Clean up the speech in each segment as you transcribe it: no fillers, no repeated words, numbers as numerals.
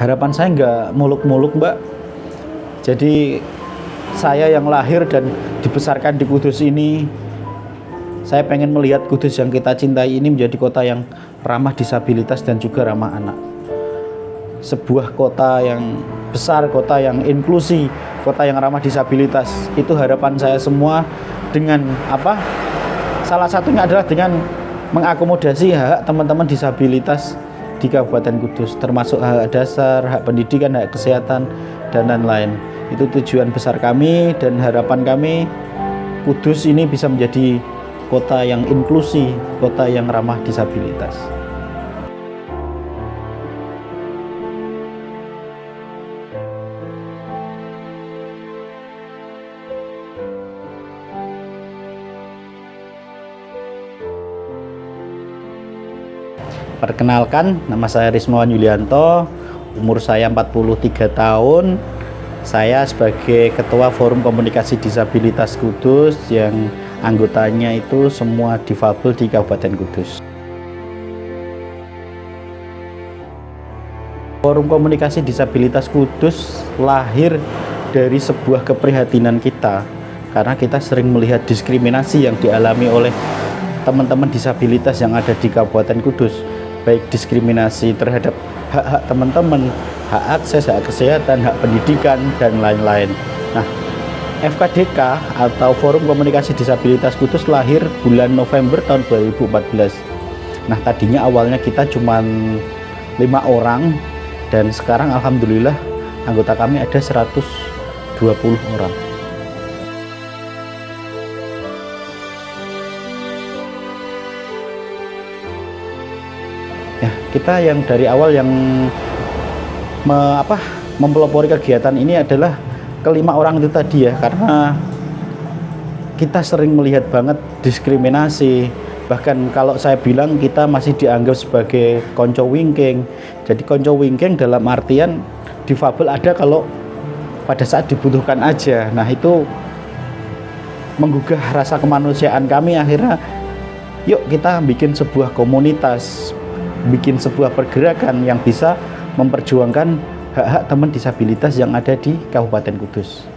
harapan saya nggak muluk-muluk, Mbak. Jadi saya yang lahir dan dibesarkan di Kudus ini, saya pengen melihat Kudus yang kita cintai ini menjadi kota yang ramah disabilitas dan juga ramah anak. Sebuah kota yang besar, kota yang inklusi, kota yang ramah disabilitas. Itu harapan saya semua. Dengan apa? Salah satunya adalah dengan mengakomodasi hak teman-teman disabilitas di Kabupaten Kudus, termasuk hak dasar, hak pendidikan, hak kesehatan, dan lain-lain. Itu tujuan besar kami dan harapan kami Kudus ini bisa menjadi kota yang inklusi, kota yang ramah disabilitas. Perkenalkan, nama saya Rismawan Yulianto, umur saya 43 tahun. Saya sebagai Ketua Forum Komunikasi Disabilitas Kudus yang anggotanya itu semua difabel di Kabupaten Kudus. Forum Komunikasi Disabilitas Kudus lahir dari sebuah keprihatinan kita, karena kita sering melihat diskriminasi yang dialami oleh teman-teman disabilitas yang ada di Kabupaten Kudus, baik diskriminasi terhadap hak-hak teman-teman, hak akses, hak kesehatan, hak pendidikan, dan lain-lain. Nah, FKDK atau Forum Komunikasi Disabilitas Kudus lahir bulan November tahun 2014. Nah, tadinya awalnya kita cuma 5 orang, dan sekarang alhamdulillah anggota kami ada 120 orang. Ya, kita yang dari awal yang mempelopori kegiatan ini adalah kelima orang itu tadi ya, karena kita sering melihat banget diskriminasi. Bahkan kalau saya bilang kita masih dianggap sebagai konco wingking. Jadi konco wingking dalam artian difabel ada kalau pada saat dibutuhkan aja. Nah, itu menggugah rasa kemanusiaan kami. Akhirnya yuk kita bikin sebuah komunitas, bikin sebuah pergerakan yang bisa memperjuangkan hak-hak teman disabilitas yang ada di Kabupaten Kudus.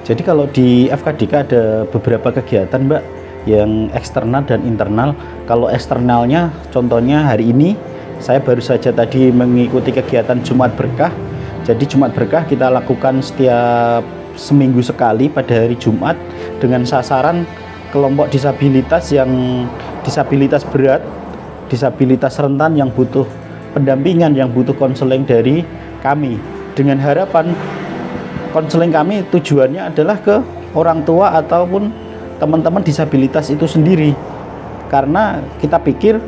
Jadi kalau di FKDK ada beberapa kegiatan, Mbak, yang eksternal dan internal. Kalau eksternalnya, contohnya hari ini saya baru saja tadi mengikuti kegiatan Jumat Berkah. Jadi Jumat Berkah kita lakukan setiap seminggu sekali pada hari Jumat dengan sasaran kelompok disabilitas yang disabilitas berat, disabilitas rentan yang butuh pendampingan, yang butuh konseling dari kami. Dengan harapan konseling kami tujuannya adalah ke orang tua ataupun teman-teman disabilitas itu sendiri. Karena kita pikir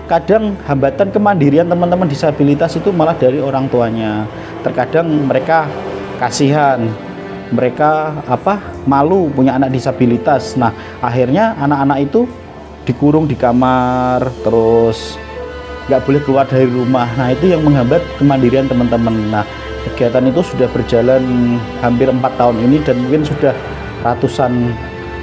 kadang hambatan kemandirian teman-teman disabilitas itu malah dari orang tuanya. Terkadang mereka kasihan, mereka malu punya anak disabilitas. Nah, akhirnya anak-anak itu dikurung di kamar, terus nggak boleh keluar dari rumah. Nah, itu yang menghambat kemandirian teman-teman. Nah, kegiatan itu sudah berjalan hampir 4 tahun ini, dan mungkin sudah ratusan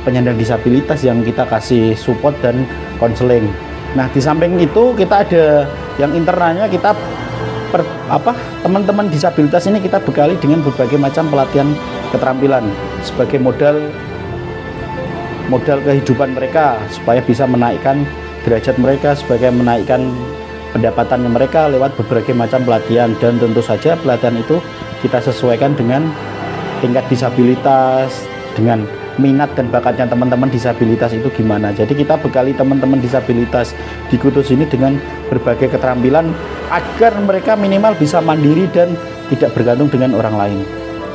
penyandang disabilitas yang kita kasih support dan konseling. Nah, di samping itu kita ada yang internalnya, kita teman-teman disabilitas ini kita bekali dengan berbagai macam pelatihan keterampilan sebagai modal kehidupan mereka, supaya bisa menaikkan derajat mereka, sebagai menaikkan pendapatannya mereka lewat berbagai macam pelatihan. Dan tentu saja pelatihan itu kita sesuaikan dengan tingkat disabilitas, dengan minat dan bakatnya teman-teman disabilitas itu gimana. Jadi kita bekali teman-teman disabilitas di Kudus ini dengan berbagai keterampilan agar mereka minimal bisa mandiri dan tidak bergantung dengan orang lain.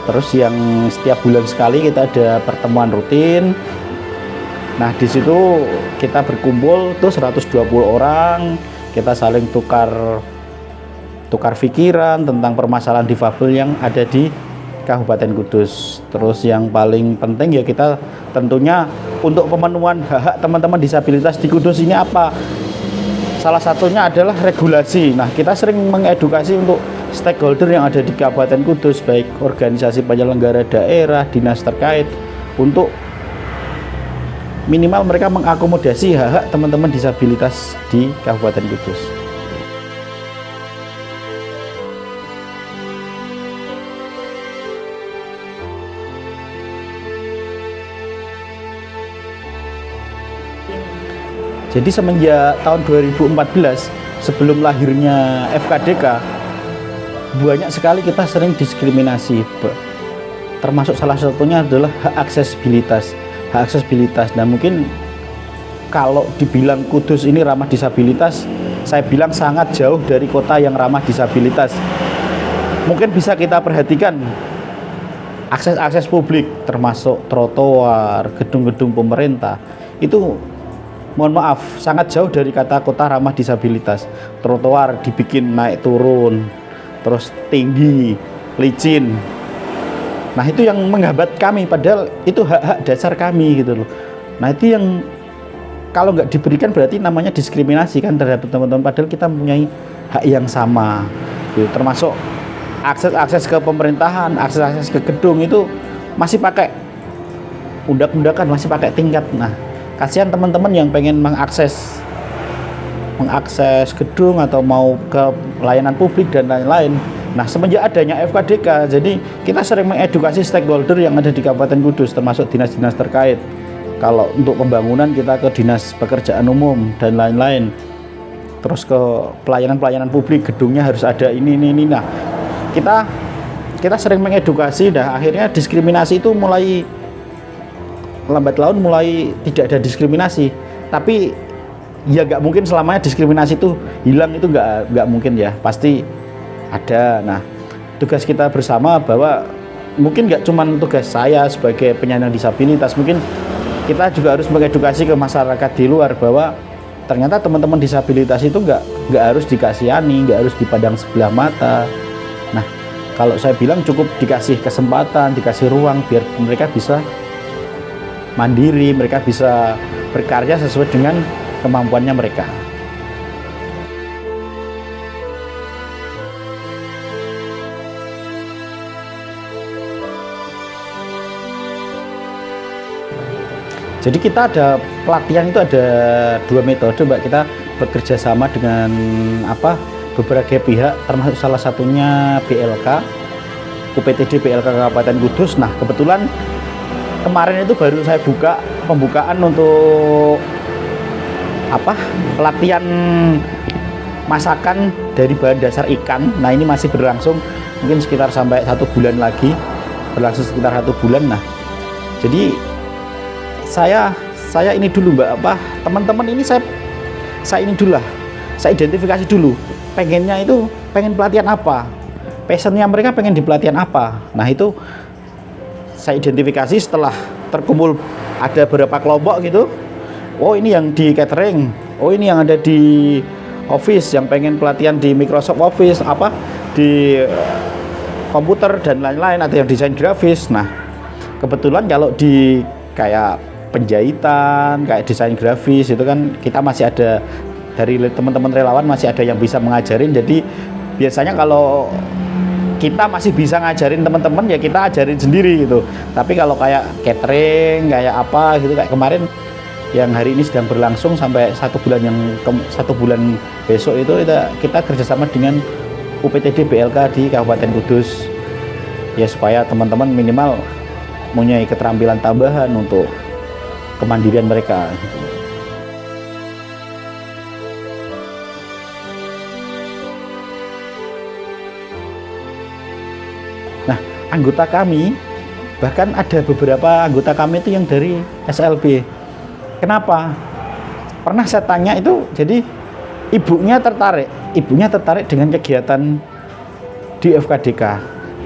Terus yang setiap bulan sekali kita ada pertemuan rutin. Nah, di situ kita berkumpul tuh 120 orang, kita saling tukar pikiran tentang permasalahan difabel yang ada di Kabupaten Kudus. Terus yang paling penting ya kita tentunya untuk pemenuhan hak-hak teman-teman disabilitas di Kudus ini apa? Salah satunya adalah regulasi. Nah, kita sering mengedukasi untuk stakeholder yang ada di Kabupaten Kudus, baik organisasi penyelenggara daerah, dinas terkait, untuk minimal mereka mengakomodasi hak-hak teman-teman disabilitas di Kabupaten Kudus. Jadi semenjak tahun 2014, sebelum lahirnya FKDK, banyak sekali kita sering diskriminasi, termasuk salah satunya adalah hak aksesibilitas. Nah mungkin kalau dibilang Kudus ini ramah disabilitas, saya bilang sangat jauh dari kota yang ramah disabilitas. Mungkin bisa kita perhatikan akses publik, termasuk trotoar, gedung-gedung pemerintah, itu mohon maaf, sangat jauh dari kata kota ramah disabilitas. Trotoar dibikin naik turun, terus tinggi, licin. Nah itu yang menghambat kami, padahal itu hak-hak dasar kami gitu loh. Nah itu yang kalau nggak diberikan berarti namanya diskriminasi kan terhadap teman-teman, padahal kita mempunyai hak yang sama gitu. Termasuk akses ke pemerintahan, akses ke gedung itu masih pakai undak-undakan, masih pakai tingkat. Nah kasihan teman-teman yang pengen mengakses gedung atau mau ke layanan publik dan lain-lain. Nah semenjak adanya FKDK, jadi kita sering mengedukasi stakeholder yang ada di Kabupaten Kudus, termasuk dinas-dinas terkait. Kalau untuk pembangunan kita ke dinas pekerjaan umum dan lain-lain. Terus ke pelayanan publik, gedungnya harus ada ini. Nah kita sering mengedukasi. Dah akhirnya diskriminasi itu mulai lambat laun mulai tidak ada diskriminasi. Tapi ya nggak mungkin selamanya diskriminasi itu hilang, itu nggak mungkin ya, pasti ada. Nah tugas kita bersama bahwa mungkin nggak cuma tugas saya sebagai penyandang disabilitas, mungkin kita juga harus mengedukasi ke masyarakat di luar bahwa ternyata teman-teman disabilitas itu nggak harus dikasihani, nggak harus dipandang sebelah mata. Nah kalau saya bilang cukup dikasih kesempatan, dikasih ruang biar mereka bisa mandiri, mereka bisa berkarya sesuai dengan kemampuannya mereka. Jadi kita ada pelatihan itu ada 2 metode Mbak. Kita bekerja sama dengan beberapa pihak, termasuk salah satunya BLK, UPTD BLK Kabupaten Kudus. Nah kebetulan kemarin itu baru saya buka pembukaan untuk pelatihan masakan dari bahan dasar ikan. Nah ini masih berlangsung mungkin sekitar sampai 1 bulan lagi, berlangsung sekitar 1 bulan. Nah jadi saya ini dulu Mbak, teman-teman ini saya ini dulu lah, saya identifikasi dulu pengen pelatihan apa, passionnya mereka pengen di pelatihan apa. Nah itu saya identifikasi setelah terkumpul ada beberapa kelompok gitu. Oh ini yang di catering, oh ini yang ada di Office, yang pengen pelatihan di Microsoft Office, di komputer dan lain-lain, ada yang desain grafis. Nah kebetulan kalau di kayak penjahitan, kayak desain grafis itu kan kita masih ada dari teman-teman relawan, masih ada yang bisa mengajarin. Jadi biasanya kalau kita masih bisa ngajarin teman-teman ya kita ajarin sendiri gitu. Tapi kalau kayak catering, kayak gitu, kayak kemarin yang hari ini sedang berlangsung sampai 1 bulan, yang 1 bulan besok itu kita kerjasama dengan UPTD BLK di Kabupaten Kudus ya, supaya teman-teman minimal mempunyai keterampilan tambahan untuk kemandirian mereka gitu. Nah anggota kami, bahkan ada beberapa anggota kami itu yang dari SLB. Kenapa? Pernah saya tanya itu, jadi ibunya tertarik dengan kegiatan di FKDK.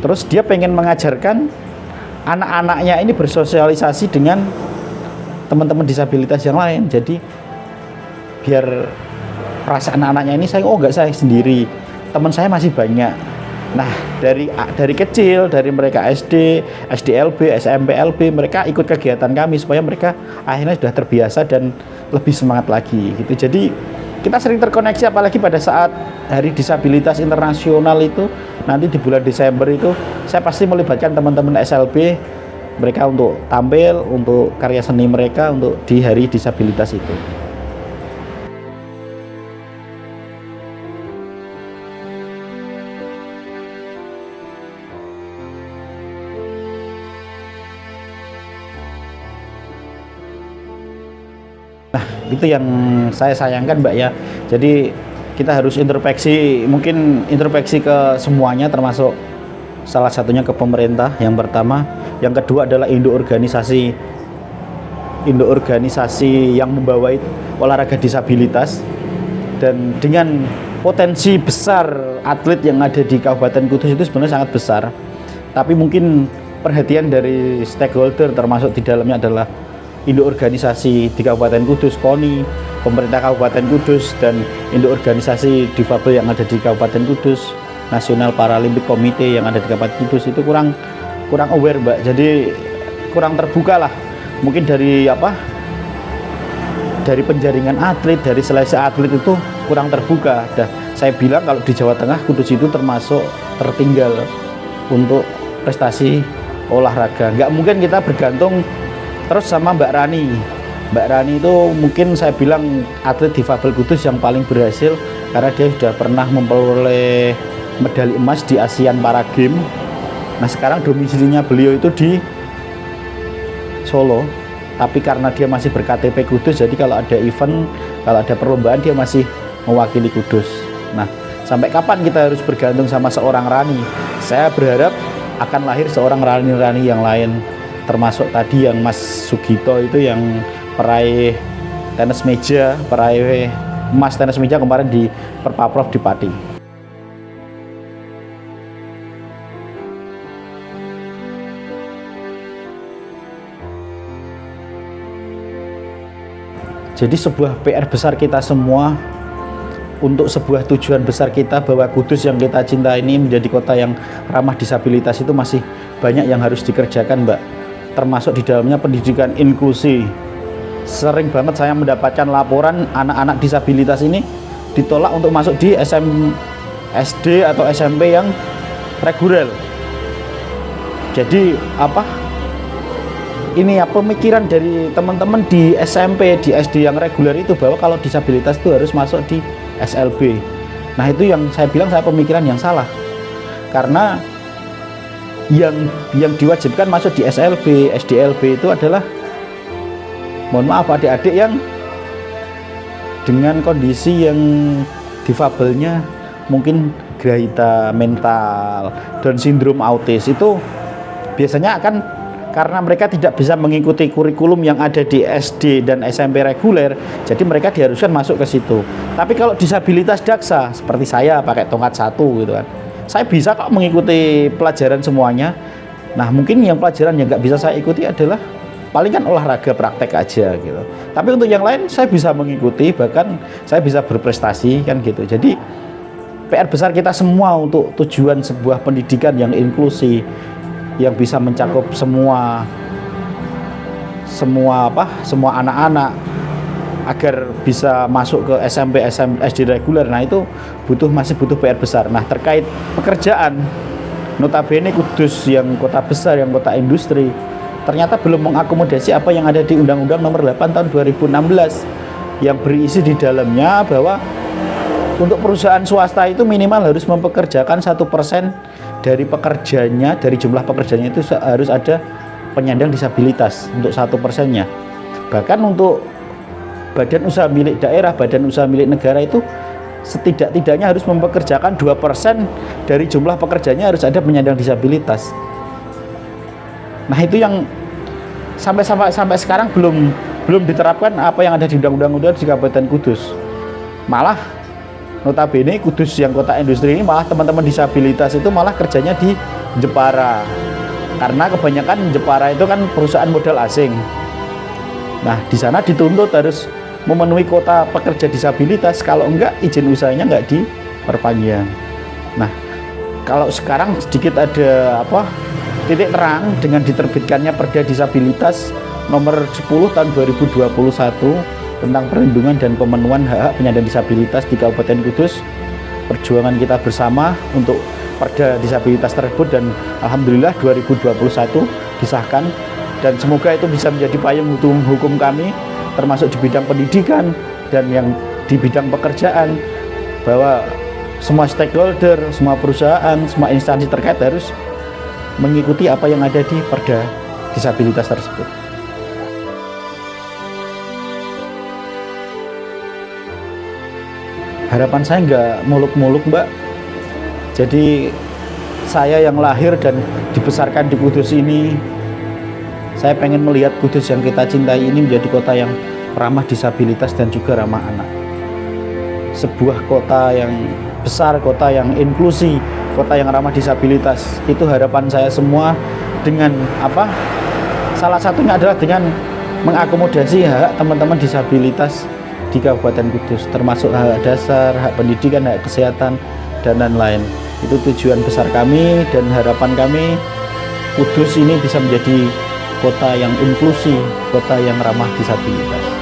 Terus dia pengen mengajarkan anak-anaknya ini bersosialisasi dengan teman-teman disabilitas yang lain. Jadi biar perasaan anak-anaknya ini nggak saya sendiri, teman saya masih banyak. Nah dari kecil, dari mereka SD, SDLB, SMPLB, mereka ikut kegiatan kami supaya mereka akhirnya sudah terbiasa dan lebih semangat lagi gitu. Jadi kita sering terkoneksi, apalagi pada saat Hari Disabilitas Internasional itu nanti di bulan Desember itu, saya pasti melibatkan teman-teman SLB mereka untuk tampil, untuk karya seni mereka untuk di hari disabilitas itu. Nah, itu yang saya sayangkan, Mbak ya. Jadi kita harus introspeksi, mungkin introspeksi ke semuanya, termasuk salah satunya ke pemerintah yang pertama. Yang kedua adalah induk organisasi yang membawa olahraga disabilitas. Dan dengan potensi besar atlet yang ada di Kabupaten Kudus itu sebenarnya sangat besar. Tapi mungkin perhatian dari stakeholder, termasuk di dalamnya adalah induk organisasi di Kabupaten Kudus, KONI, pemerintah Kabupaten Kudus, dan induk organisasi difabel yang ada di Kabupaten Kudus, National Paralympic Committee yang ada di Kabupaten Kudus itu kurang aware, Mbak. Jadi kurang terbuka lah. Mungkin dari penjaringan atlet, dari seleksi atlet itu kurang terbuka. Saya bilang kalau di Jawa Tengah, Kudus itu termasuk tertinggal untuk prestasi olahraga. Nggak mungkin kita bergantung terus sama Mbak Rani. Mbak Rani itu mungkin saya bilang atlet difabel Kudus yang paling berhasil karena dia sudah pernah memperoleh medali emas di Asian Para Games. Nah, sekarang domisilinya beliau itu di Solo. Tapi karena dia masih ber-KTP Kudus, jadi kalau ada event, kalau ada perlombaan dia masih mewakili Kudus. Nah, sampai kapan kita harus bergantung sama seorang Rani? Saya berharap akan lahir seorang Rani-Rani yang lain. Termasuk tadi yang Mas Sugito itu yang peraih tenis meja, peraih emas tenis meja kemarin di Perpaprov di Pati. Jadi sebuah PR besar kita semua untuk sebuah tujuan besar kita bahwa Kudus yang kita cinta ini menjadi kota yang ramah disabilitas itu masih banyak yang harus dikerjakan, Mbak. Termasuk di dalamnya pendidikan inklusi. Sering banget saya mendapatkan laporan anak-anak disabilitas ini ditolak untuk masuk di SD atau SMP yang reguler. Jadi pemikiran dari teman-teman di SMP, di SD yang reguler itu bahwa kalau disabilitas itu harus masuk di SLB. Nah, itu yang saya bilang pemikiran yang salah. Karena yang diwajibkan masuk di SLB, SDLB itu adalah, mohon maaf, adik-adik yang dengan kondisi yang difabelnya mungkin grahita mental, Down syndrome, autis, itu biasanya akan karena mereka tidak bisa mengikuti kurikulum yang ada di SD dan SMP reguler, jadi mereka diharuskan masuk ke situ. Tapi kalau disabilitas daksa seperti saya pakai tongkat 1 gitu kan, saya bisa kok mengikuti pelajaran semuanya. Nah, mungkin yang pelajaran yang nggak bisa saya ikuti adalah paling kan olahraga praktek aja gitu. Tapi untuk yang lain saya bisa mengikuti, bahkan saya bisa berprestasi kan gitu. Jadi PR besar kita semua untuk tujuan sebuah pendidikan yang inklusi, yang bisa mencakup semua anak-anak agar bisa masuk ke SMP, SD reguler. Nah, itu masih butuh PR besar. Nah, terkait pekerjaan, notabene Kudus yang kota besar, yang kota industri, ternyata belum mengakomodasi apa yang ada di Undang-Undang Nomor 8 tahun 2016 yang berisi di dalamnya bahwa untuk perusahaan swasta itu minimal harus mempekerjakan 1% dari pekerjanya, dari jumlah pekerjanya itu harus ada penyandang disabilitas untuk 1%-nya. Bahkan untuk badan usaha milik daerah, badan usaha milik negara itu setidak-tidaknya harus mempekerjakan 2% dari jumlah pekerjanya harus ada penyandang disabilitas. Nah, itu yang sampai sekarang belum diterapkan apa yang ada di undang-undang di Kabupaten Kudus. Malah notabene Kudus yang kota industri ini malah teman-teman disabilitas itu malah kerjanya di Jepara. Karena kebanyakan Jepara itu kan perusahaan modal asing. Nah, di sana dituntut harus memenuhi kuota pekerja disabilitas, kalau enggak izin usahanya enggak diperpanjang. Nah, kalau sekarang sedikit ada titik terang dengan diterbitkannya Perda Disabilitas nomor 10 tahun 2021 tentang perlindungan dan pemenuhan hak-hak penyandang disabilitas di Kabupaten Kudus. Perjuangan kita bersama untuk Perda Disabilitas tersebut, dan alhamdulillah 2021 disahkan dan semoga itu bisa menjadi payung hukum kami, termasuk di bidang pendidikan dan yang di bidang pekerjaan, bahwa semua stakeholder, semua perusahaan, semua instansi terkait harus mengikuti apa yang ada di Perda disabilitas tersebut. Harapan saya nggak muluk-muluk, Mbak. Jadi saya yang lahir dan dibesarkan di Kudus ini, saya pengen melihat Kudus yang kita cintai ini menjadi kota yang ramah disabilitas dan juga ramah anak. Sebuah kota yang besar, kota yang inklusi, kota yang ramah disabilitas. Itu harapan saya semua. Dengan apa? Salah satunya adalah dengan mengakomodasi hak teman-teman disabilitas di Kabupaten Kudus, termasuk hak dasar, hak pendidikan, hak kesehatan, dan lain-lain. Itu tujuan besar kami dan harapan kami, Kudus ini bisa menjadi kota yang inklusi, kota yang ramah disabilitas.